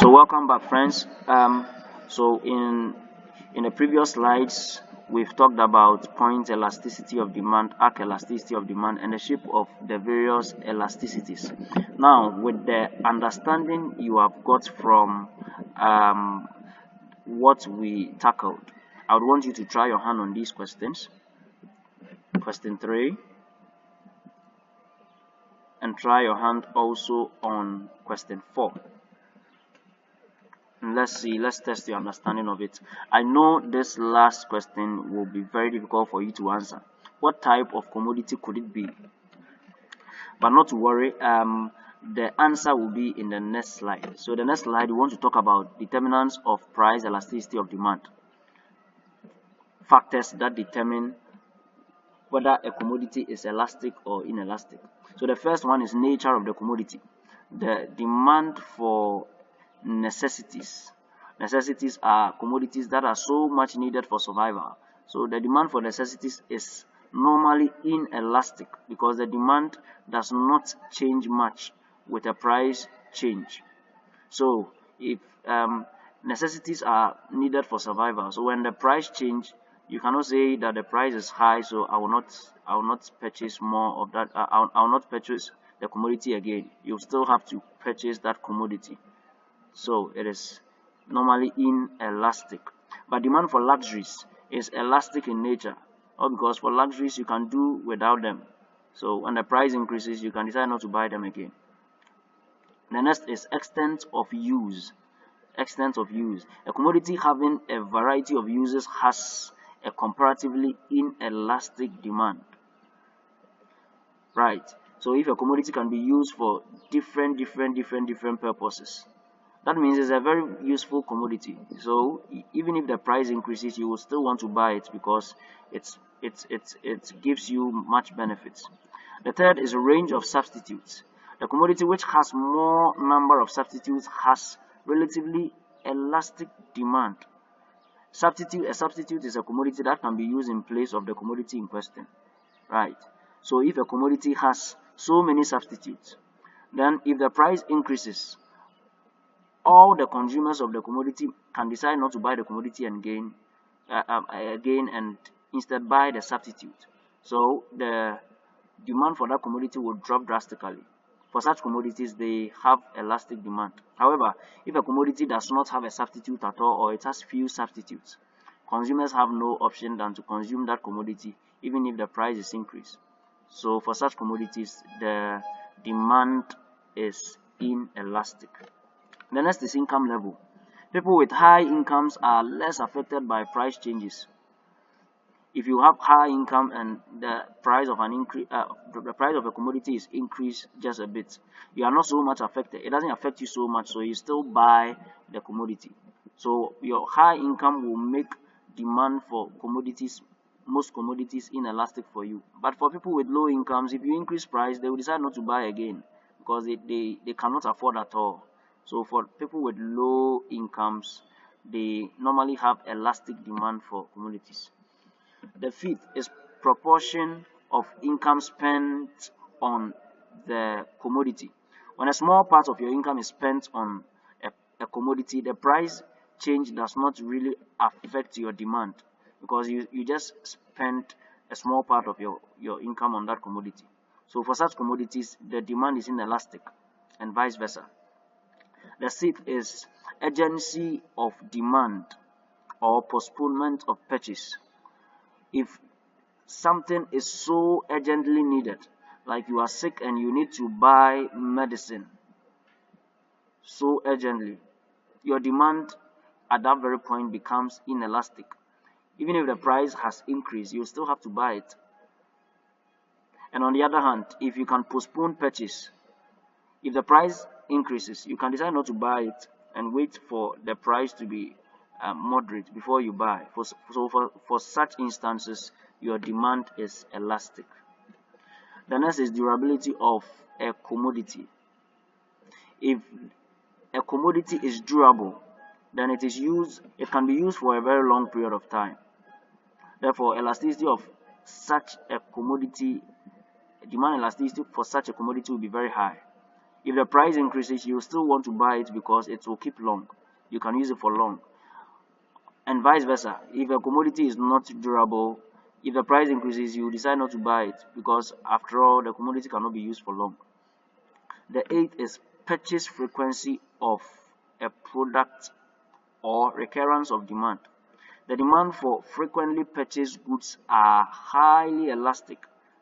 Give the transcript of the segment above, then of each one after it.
So welcome back, friends. So in the previous slides, we've talked about point elasticity of demand, arc elasticity of demand, and the shape of the various elasticities. Now, with the understanding you have got from what we tackled, I would want you to try your hand on these questions. Question 3, and try your hand also on question 4. Let's test your understanding of it. I know this last question will be very difficult for you to answer. What type of commodity could it be? But not to worry, the answer will be in the next slide. So the next slide, we want to talk about determinants of price elasticity of demand, factors that determine whether a commodity is elastic or inelastic. So the first one is nature of the commodity. The demand for necessities. Necessities are commodities that are so much needed for survival. So the demand for necessities is normally inelastic because the demand does not change much with a price change. So if necessities are needed for survival, so when the price change, you cannot say that the price is high, so I will not purchase more of that. I will not purchase the commodity again. You still have to purchase that commodity. So it is normally inelastic. But demand for luxuries is elastic in nature, or because for luxuries you can do without them. So when the price increases, you can decide not to buy them again. The next is extent of use. Extent of use. A commodity having a variety of uses has a comparatively inelastic demand. Right. So if a commodity can be used for different purposes, that means it's a very useful commodity. So even if the price increases, you will still want to buy it because it gives you much benefits. The third is a range of substitutes. The commodity which has more number of substitutes has relatively elastic demand. A substitute is a commodity that can be used in place of the commodity in question. Right. So if a commodity has so many substitutes, then if the price increases, all the consumers of the commodity can decide not to buy the commodity again and instead buy the substitute. So the demand for that commodity will drop drastically. For such commodities, they have elastic demand. However, if a commodity does not have a substitute at all, or it has few substitutes, consumers have no option than to consume that commodity even if the price is increased. So for such commodities, the demand is inelastic. The next is income level. People with high incomes are less affected by price changes. If you have high income and the price of a commodity is increased just a bit, you are not so much affected. It doesn't affect you so much, so you still buy the commodity. So your high income will make demand for most commodities inelastic for you. But for people with low incomes, if you increase price, they will decide not to buy again because they cannot afford at all. So for people with low incomes, they normally have elastic demand for commodities. The fifth is proportion of income spent on the commodity. When a small part of your income is spent on a commodity, the price change does not really affect your demand because you just spent a small part of your income on that commodity. So for such commodities, the demand is inelastic and vice versa. The sixth is urgency of demand or postponement of purchase. If something is so urgently needed, like you are sick and you need to buy medicine so urgently, your demand at that very point becomes inelastic. Even if the price has increased, you still have to buy it. And on the other hand, if you can postpone purchase, if the price increases, you can decide not to buy it and wait for the price to be moderate before you buy. For such instances, your demand is elastic. The next is durability of a commodity. If a commodity is durable, then it can be used for a very long period of time. Therefore, elasticity of such a commodity, demand elasticity for such a commodity will be very high. If the price increases, you still want to buy it because it will keep long. You can use it for long. And vice versa. If a commodity is not durable, if the price increases, you decide not to buy it because after all, the commodity cannot be used for long. The eighth is purchase frequency of a product or recurrence of demand. The demand for frequently purchased goods are highly elastic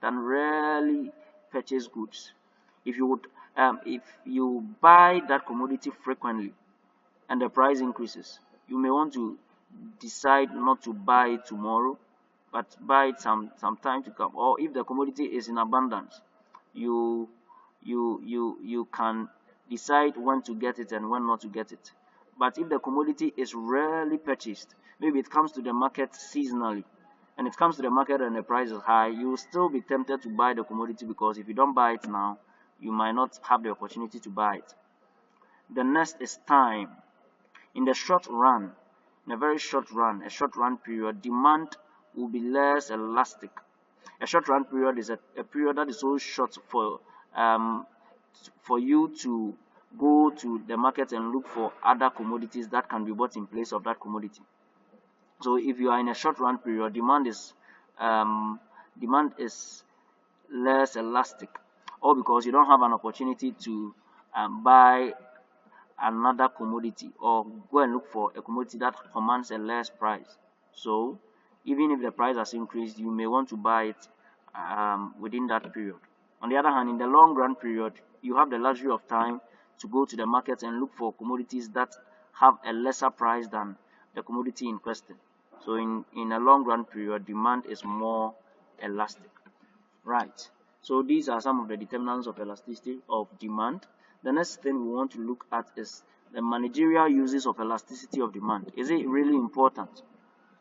than rarely purchased goods. If you buy that commodity frequently and the price increases, you may want to decide not to buy it tomorrow, but buy it some time to come. Or if the commodity is in abundance, you can decide when to get it and when not to get it. But if the commodity is rarely purchased, maybe it comes to the market seasonally, and it comes to the market and the price is high, you will still be tempted to buy the commodity because if you don't buy it now, you might not have the opportunity to buy it. The next is time. In the short run, in a very short run, a short run period, demand will be less elastic. A short run period is a period that is so short for you to go to the market and look for other commodities that can be bought in place of that commodity. So if you are in a short run period, demand is less elastic, or because you don't have an opportunity to buy another commodity or go and look for a commodity that commands a less price. So even if the price has increased, you may want to buy it within that period. On the other hand, in the long run period, you have the luxury of time to go to the market and look for commodities that have a lesser price than the commodity in question. So in a long run period, demand is more elastic. Right. So these are some of the determinants of elasticity of demand. The next thing we want to look at is the managerial uses of elasticity of demand. Is it really important?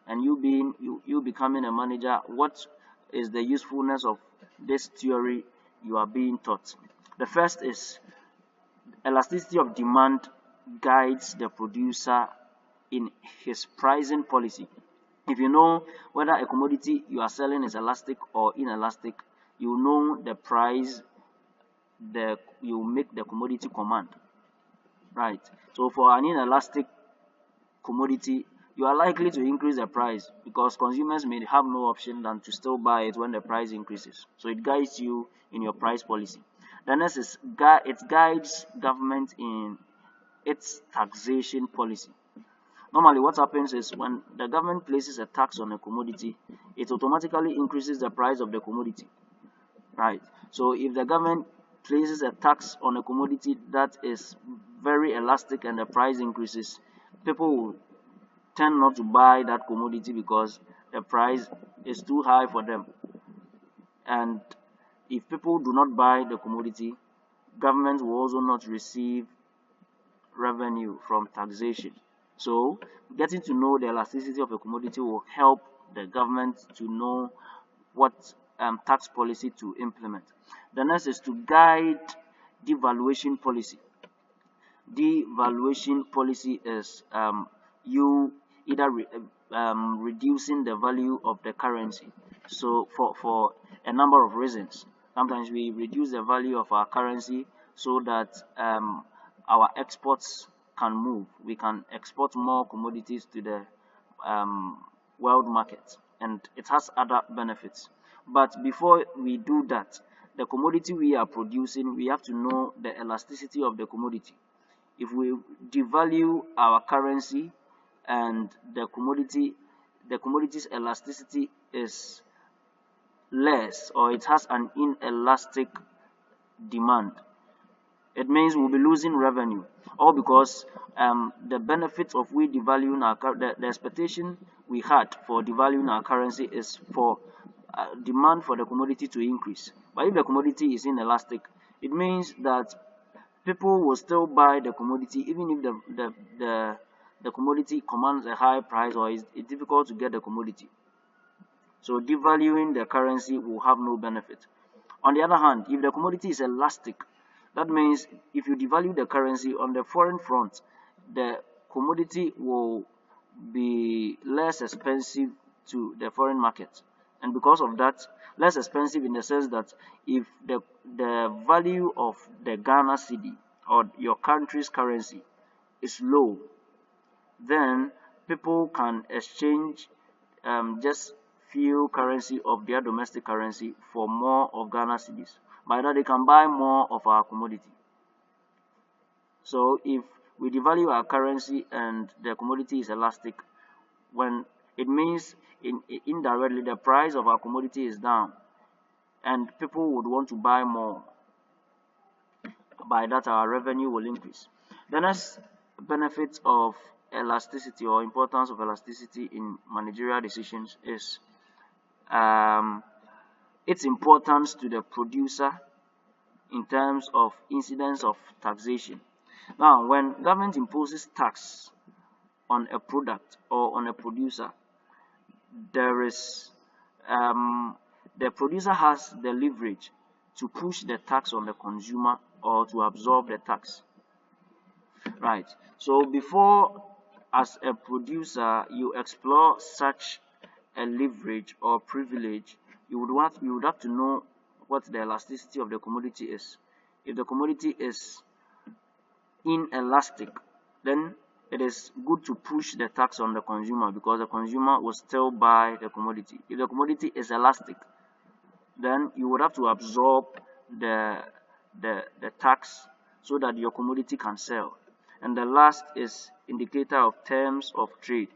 And you becoming a manager, what is the usefulness of this theory you are being taught? The first is elasticity of demand guides the producer in his pricing policy. If you know whether a commodity you are selling is elastic or inelastic, you know the price you make the commodity command. Right. So for an inelastic commodity, you are likely to increase the price because consumers may have no option than to still buy it when the price increases. So it guides you in your price policy. The next is it guides government in its taxation policy. Normally what happens is when the government places a tax on a commodity, it automatically increases the price of the commodity. Right. So if the government places a tax on a commodity that is very elastic and the price increases, people will tend not to buy that commodity because the price is too high for them. And if people do not buy the commodity, government will also not receive revenue from taxation. So getting to know the elasticity of a commodity will help the government to know what tax policy to implement. The next is to guide devaluation policy. Devaluation policy is you either reducing the value of the currency. So for a number of reasons, sometimes we reduce the value of our currency so that our exports can move. We can export more commodities to the world market, and it has other benefits. But before we do that, the commodity we are producing, we have to know the elasticity of the commodity. If we devalue our currency and the commodity's elasticity is less, or it has an inelastic demand, it means we'll be losing revenue, all because the benefit of we devaluing the expectation we had for devaluing our currency is for demand for the commodity to increase. But if the commodity is inelastic, it means that people will still buy the commodity even if the commodity commands a high price or it's difficult to get the commodity. So devaluing the currency will have no benefit. On the other hand, if the commodity is elastic, that means if you devalue the currency on the foreign front, the commodity will be less expensive to the foreign market. and because of that, less expensive in the sense that if the value of the Ghana cedi or your country's currency is low, then people can exchange just few currency of their domestic currency for more of Ghana cedis. By that, they can buy more of our commodity. So if we devalue our currency and the commodity is elastic, when it means indirectly the price of our commodity is down and people would want to buy more. By that, our revenue will increase. The next benefit of elasticity or importance of elasticity in managerial decisions is its importance to the producer in terms of incidence of taxation. Now, when government imposes tax on a product or on a producer, there is the producer has the leverage to push the tax on the consumer or to absorb the tax. Right. So before, as a producer, you explore such a leverage or privilege, you would have to know what the elasticity of the commodity is. If the commodity is inelastic, then it is good to push the tax on the consumer because the consumer will still buy the commodity. If the commodity is elastic, then you would have to absorb the tax so that your commodity can sell. And the last is indicator of terms of trade.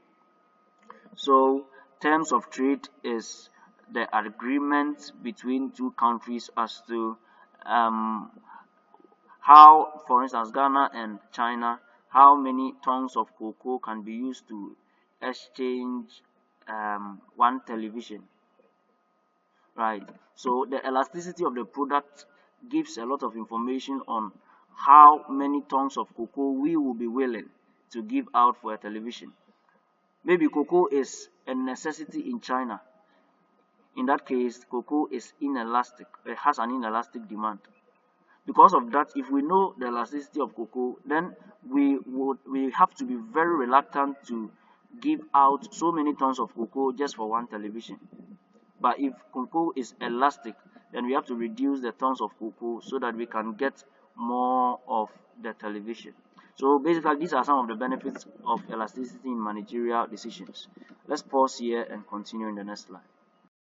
So terms of trade is the agreement between two countries as to how, for instance, Ghana and China, how many tons of cocoa can be used to exchange one television. Right. So the elasticity of the product gives a lot of information on how many tons of cocoa we will be willing to give out for a television. Maybe cocoa is a necessity in China. In that case, cocoa is inelastic. It has an inelastic demand. Because of that, if we know the elasticity of cocoa, then we have to be very reluctant to give out so many tons of cocoa just for one television. But if cocoa is elastic, then we have to reduce the tons of cocoa so that we can get more of the television. So basically, these are some of the benefits of elasticity in managerial decisions. Let's pause here and continue in the next slide.